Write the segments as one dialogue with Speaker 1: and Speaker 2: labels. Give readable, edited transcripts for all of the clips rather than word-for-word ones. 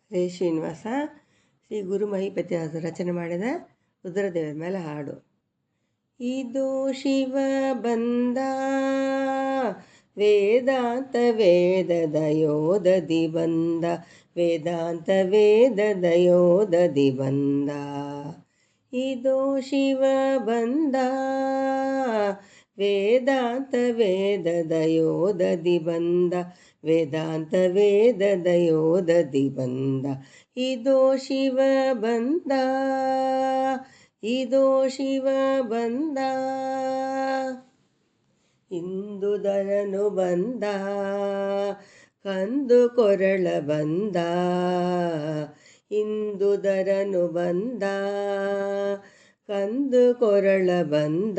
Speaker 1: ಹರೇ ಶ್ರೀನಿವಾಸ. ಶ್ರೀ ಗುರು ಮಹಿಪತಿಯಾದ ರಚನೆ ಮಾಡಿದ ರುದ್ರದೇವರ ಮೇಲೆ ಹಾಡು. ಇದು ಶಿವ ಬಂದ ವೇದಾಂತ ವೇದದ ಯೋಧದಿ ಬಂದ, ವೇದಾಂತ ವೇದದ ಯೋಧದಿ ಬಂದ. ಇದು ಶಿವ ಬಂದ ವೇದಾಂತ ವೇದದ ಯೋಧದಿ ಬಂದ, ವೇದಾಂತ ವೇದದ ಯೋಧದಿ ಬಂದ. ಇದೋ ಶಿವ ಬಂದ, ಇದೋ ಶಿವ ಬಂದ. ಇಂದುಧರನು ಬಂದ, ಕಂದು ಕೊರಳ ಬಂದ. ಇಂದುಧರನು ಬಂದ, ಕಂದು ಕೊರಳ ಬಂದ.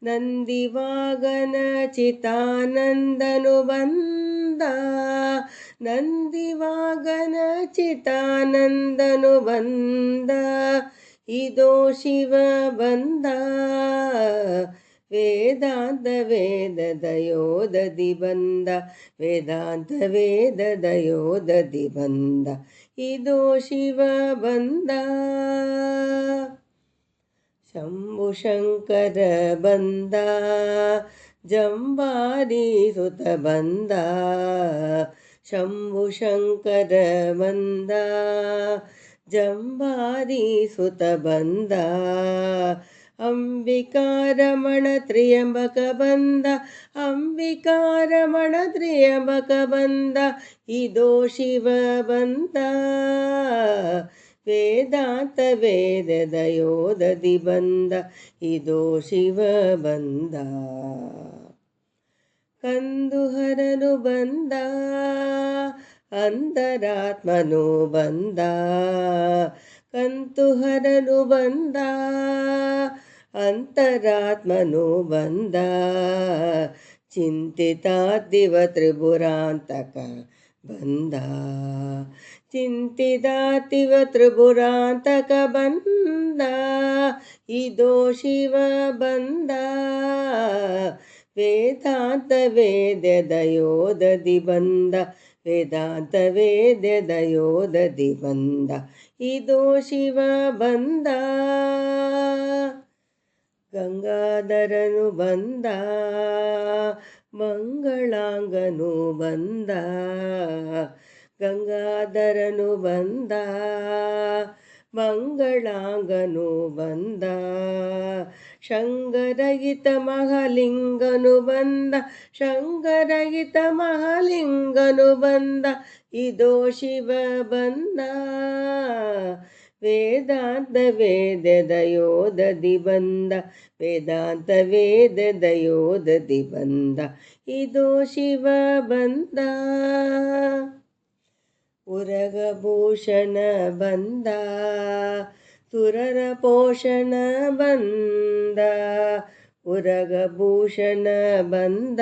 Speaker 1: ನಂದಿವಾಗನ ಚಿತಾನಂದನು ಬಂದ, ನಂದಿವಾಗನ ಚಿತಾನಂದನು ಬಂದ. ಇದೋ ಶಿವ ಬಂದ ವೇದಾಂತ ವೇದದ ಯೋಧದಿ ಬಂದ, ವೇದಾಂತ ವೇದದ ಯೋಧದಿ ಬಂದ. ಇದೋ ಶಿವ ಬಂದ. ಶಂಭು ಶಂಕರ ಬಂದ, ಜಂಬಾರಿ ಸುತ ಬಂದ. ಶಂಭು ಶಂಕರ ಬಂದ, ಜಂಬಾರಿ ಸುತ ಬಂದ. ಅಂಬಿಕಾರಮಣ ತ್ರಿಯಂಬಕ ಬಂದ, ಅಂಬಿಕಾರಮಣ ತ್ರಿಯಂಬಕ ಬಂದ. ಇದೋ ಶಿವ ಬಂದ ವೇದಾಂತ ವೇದದ ಯೋಧದಿ ಬಂದ. ಇದೋ ಶಿವ ಬಂದ. ಕಂದುಹರನು ಬಂದ, ಅಂತರಾತ್ಮನು ಬಂದ. ಕಂದುಹರನು ಬಂದ, ಅಂತರಾತ್ಮನು ಬಂದ. ಚಿಂತಿತಾದಿವ ತ್ರಿಪುರಾಂತಕ ಬಂದ, ಚಿಂತಿತಾದಿವ ತ್ರಿಪುರಾಂತಕ ಬಂದ. ಇದೋ ಶಿವ ಬಂದ ವೇದಾಂತ ವೇದದ ಯೋಧದಿ ಬಂದ, ವೇದಾಂತ ವೇದದ ಯೋಧದಿ ಬಂದ. ಇದೋ ಶಿವ ಬಂದ. ಗಂಗಾಧರನು ಬಂದ, ಮಂಗಳಾಂಗನು ಬಂದ. ಗಂಗಾಧರನು ಬಂದ, ಮಂಗಳಾಂಗನು ಬಂದ. ಶಂಕರಹಿತ ಮಹಾಲಿಂಗನು ಬಂದ, ಶಂಕರಹಿತ ಮಹಾಲಿಂಗನು ಬಂದ. ಇದೋ ಶಿವ ಬಂದ ವೇದಾಂತ ವೇದದ ಯೋಧದಿ ಬಂದ, ವೇದಾಂತ ವೇದದ ಯೋಧದಿ ಬಂದ. ಇದೋ ಶಿವ ಬಂದ. ಉರಗಭೂಷಣ ಬಂದ, ಸುರರ ಪೋಷಣ ಬಂದ. ಉರಗಭೂಷಣ ಬಂದ,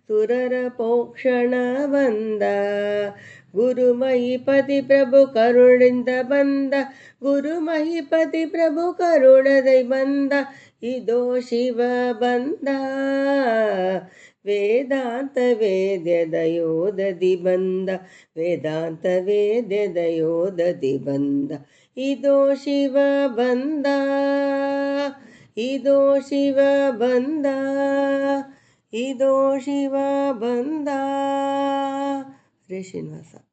Speaker 1: ಸುರರ ಪೋಷಣ ಬಂದ. ಗುರು ಮಹಿಪತಿ ಪ್ರಭು ಕರುಣಿಂದ ಬಂದ, ಗುರು ಮಹಿಪತಿ ಪ್ರಭು ಕರುಣದೈ ಬಂದ. ಇದೋ ಶಿವ ಬಂದ ವೇದಾಂತ ವೇದ್ಯದ ಯೋಧದಿ ಬಂದ, ವೇದಾಂತ ವೇದ್ಯದ ಯೋಧದಿ ಬಂದ. ಇದೋ ಶಿವ ಬಂದ, ಇದೋ ಶಿವ ಬಂದ, ಇದೋ ಶಿವ ಬಂದ. ಹರೇ ಶ್ರೀನಿವಾಸ.